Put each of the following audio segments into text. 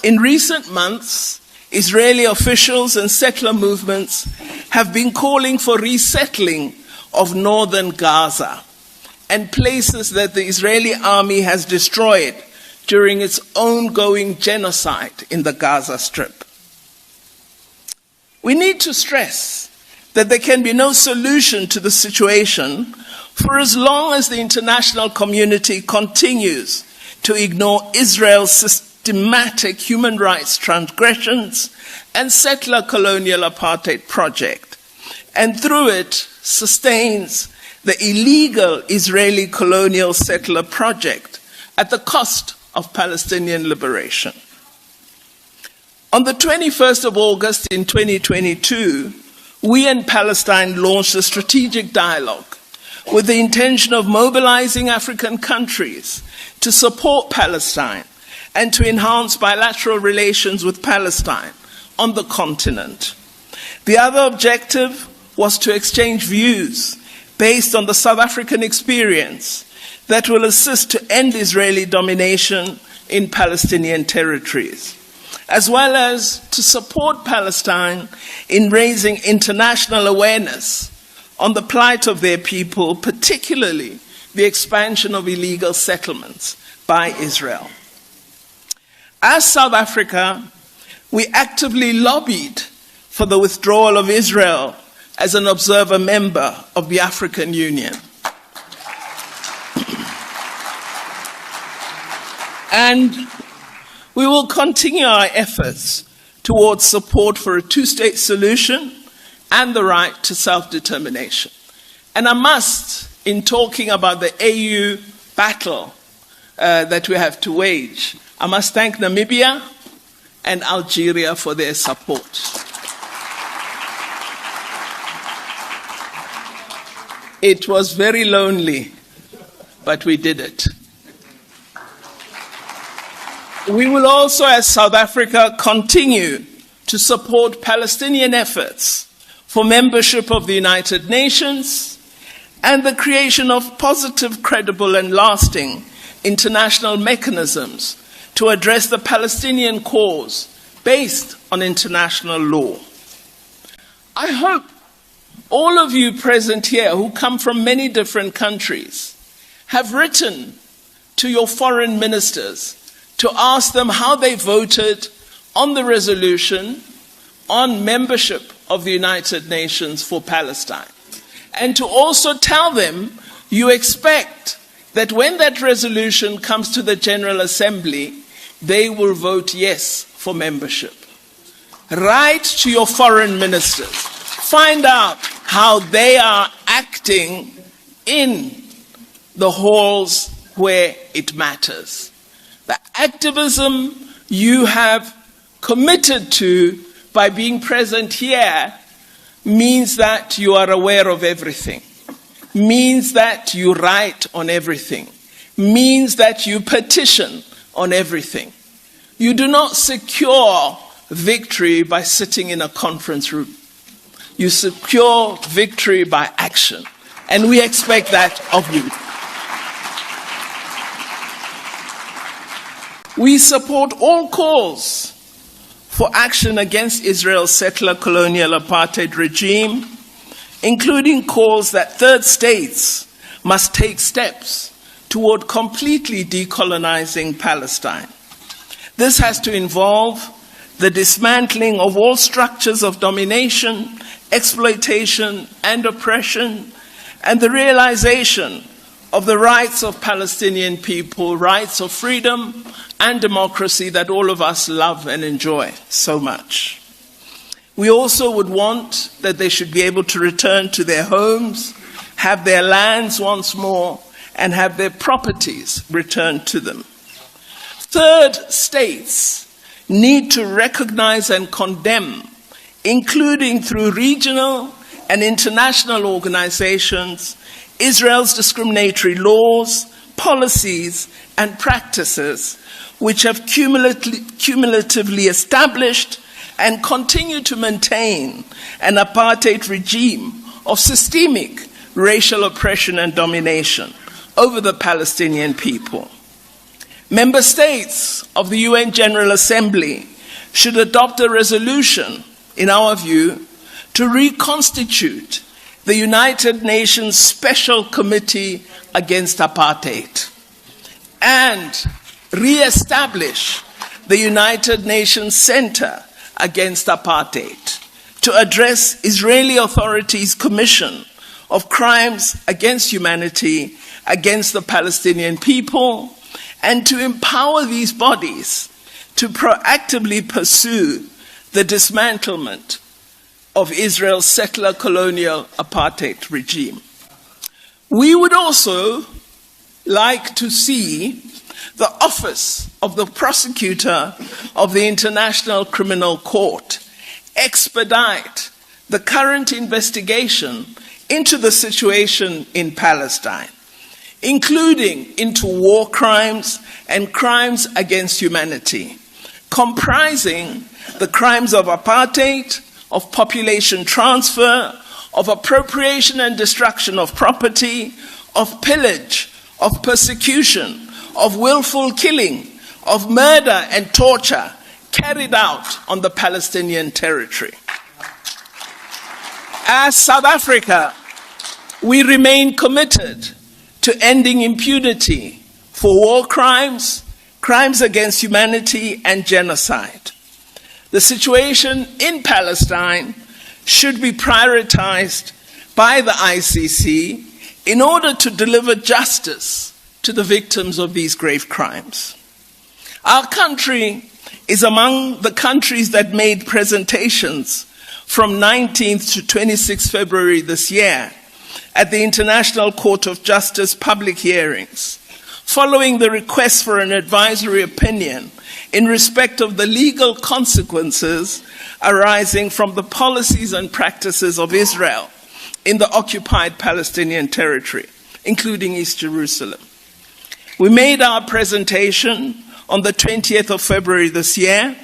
In recent months, Israeli officials and settler movements have been calling for resettling of northern Gaza and places that the Israeli army has destroyed during its ongoing genocide in the Gaza Strip. We need to stress that there can be no solution to the situation for as long as the international community continues to ignore Israel's systematic human rights transgressions and settler colonial apartheid project, and through it sustains the illegal Israeli colonial settler project at the cost of Palestinian liberation. On the 21st of August in 2022, we in Palestine launched a strategic dialogue with the intention of mobilizing African countries to support Palestine and to enhance bilateral relations with Palestine on the continent. The other objective was to exchange views based on the South African experience that will assist to end Israeli domination in Palestinian territories, as well as to support Palestine in raising international awareness on the plight of their people, particularly the expansion of illegal settlements by Israel. As South Africa, we actively lobbied for the withdrawal of Israel as an observer member of the African Union. And we will continue our efforts towards support for a two-state solution and the right to self-determination. And I must, in talking about the AU battle that we have to wage, I must thank Namibia and Algeria for their support. It was very lonely, but we did it. We will also, as South Africa, continue to support Palestinian efforts for membership of the United Nations and the creation of positive, credible, and lasting international mechanisms to address the Palestinian cause based on international law. I hope all of you present here who come from many different countries have written to your foreign ministers to ask them how they voted on the resolution on membership of the United Nations for Palestine. And to also tell them you expect that when that resolution comes to the General Assembly, they will vote yes for membership. Write to your foreign ministers. Find out how they are acting in the halls where it matters. The activism you have committed to by being present here means that you are aware of everything, means that you write on everything, means that you petition on everything. You do not secure victory by sitting in a conference room. You secure victory by action, and we expect that of you. We support all calls for action against Israel's settler colonial apartheid regime, including calls that third states must take steps toward completely decolonizing Palestine. This has to involve the dismantling of all structures of domination, exploitation, and oppression, and the realization of the rights of Palestinian people, rights of freedom and democracy that all of us love and enjoy so much. We also would want that they should be able to return to their homes, have their lands once more, and have their properties returned to them. Third states need to recognize and condemn, including through regional and international organizations, Israel's discriminatory laws, policies, and practices which have cumulatively established and continue to maintain an apartheid regime of systemic racial oppression and domination over the Palestinian people. Member states of the UN General Assembly should adopt a resolution, in our view, to reconstitute the United Nations Special Committee Against Apartheid and re-establish the United Nations Center Against Apartheid to address Israeli authorities' commission of crimes against humanity against the Palestinian people, and to empower these bodies to proactively pursue the dismantlement of Israel's settler colonial apartheid regime. We would also like to see the Office of the Prosecutor of the International Criminal Court expedite the current investigation into the situation in Palestine, including into war crimes and crimes against humanity, comprising the crimes of apartheid, of population transfer, of appropriation and destruction of property, of pillage, of persecution, of willful killing, of murder and torture carried out on the Palestinian territory. As South Africa, we remain committed to ending impunity for war crimes, crimes against humanity, and genocide. The situation in Palestine should be prioritized by the ICC in order to deliver justice to the victims of these grave crimes. Our country is among the countries that made presentations from 19th to 26th February this year at the International Court of Justice public hearings, following the request for an advisory opinion in respect of the legal consequences arising from the policies and practices of Israel in the occupied Palestinian territory, including East Jerusalem. We made our presentation on the 20th of February this year,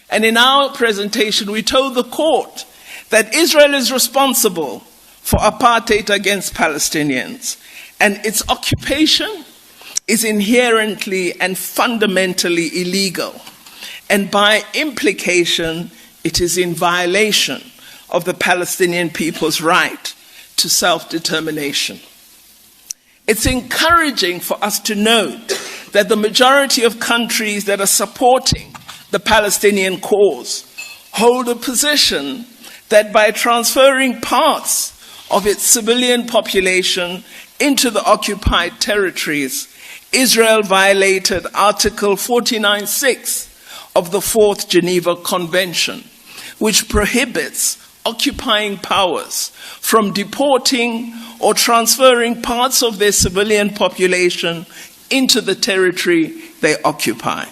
and in our presentation we told the court that Israel is responsible for apartheid against Palestinians, and its occupation is inherently and fundamentally illegal, and by implication, it is in violation of the Palestinian people's right to self-determination. It's encouraging for us to note that the majority of countries that are supporting the Palestinian cause hold a position that by transferring parts of its civilian population into the occupied territories, Israel violated Article 49.6 of the Fourth Geneva Convention, which prohibits occupying powers from deporting or transferring parts of their civilian population into the territory they occupy.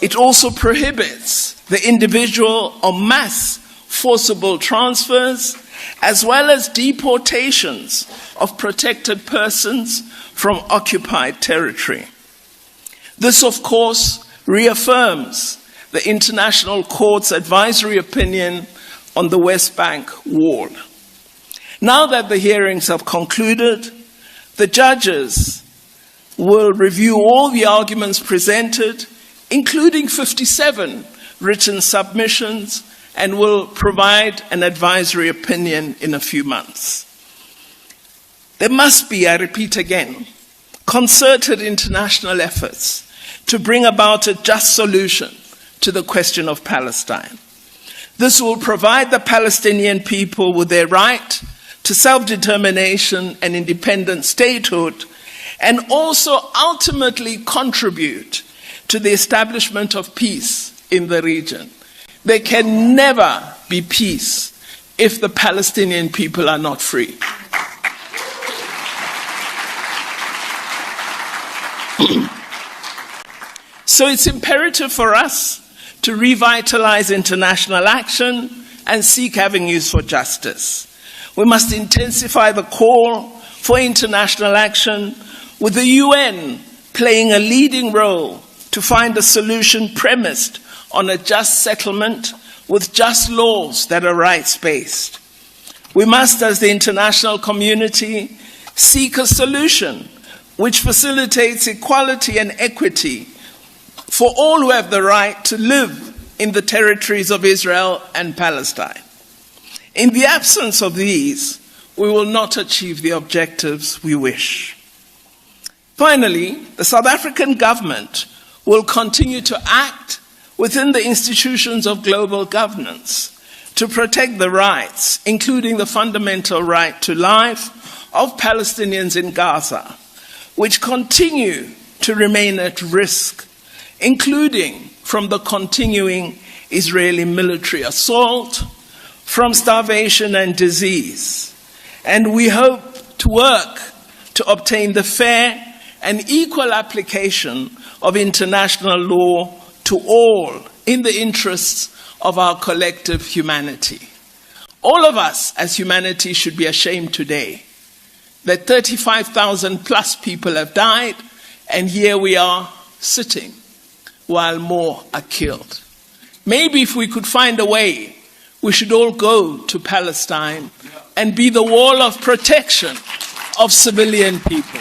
It also prohibits the individual or mass forcible transfers, as well as deportations of protected persons from occupied territory. This, of course, reaffirms the International Court's advisory opinion on the West Bank wall. Now that the hearings have concluded, the judges will review all the arguments presented, including 57 written submissions, and will provide an advisory opinion in a few months. There must be, I repeat again, concerted international efforts to bring about a just solution to the question of Palestine. This will provide the Palestinian people with their right to self-determination and independent statehood, and also ultimately contribute to the establishment of peace in the region. There can never be peace if the Palestinian people are not free. So it's imperative for us to revitalize international action and seek avenues for justice. We must intensify the call for international action, with the UN playing a leading role to find a solution premised on a just settlement with just laws that are rights-based. We must, as the international community, seek a solution which facilitates equality and equity for all who have the right to live in the territories of Israel and Palestine. In the absence of these, we will not achieve the objectives we wish. Finally, the South African government will continue to act within the institutions of global governance to protect the rights, including the fundamental right to life, of Palestinians in Gaza, which continue to remain at risk, including from the continuing Israeli military assault, from starvation and disease. And we hope to work to obtain the fair and equal application of international law to all in the interests of our collective humanity. All of us as humanity should be ashamed today that 35,000 plus people have died, and here we are sitting while more are killed. Maybe if we could find a way, we should all go to Palestine and be the wall of protection of civilian people.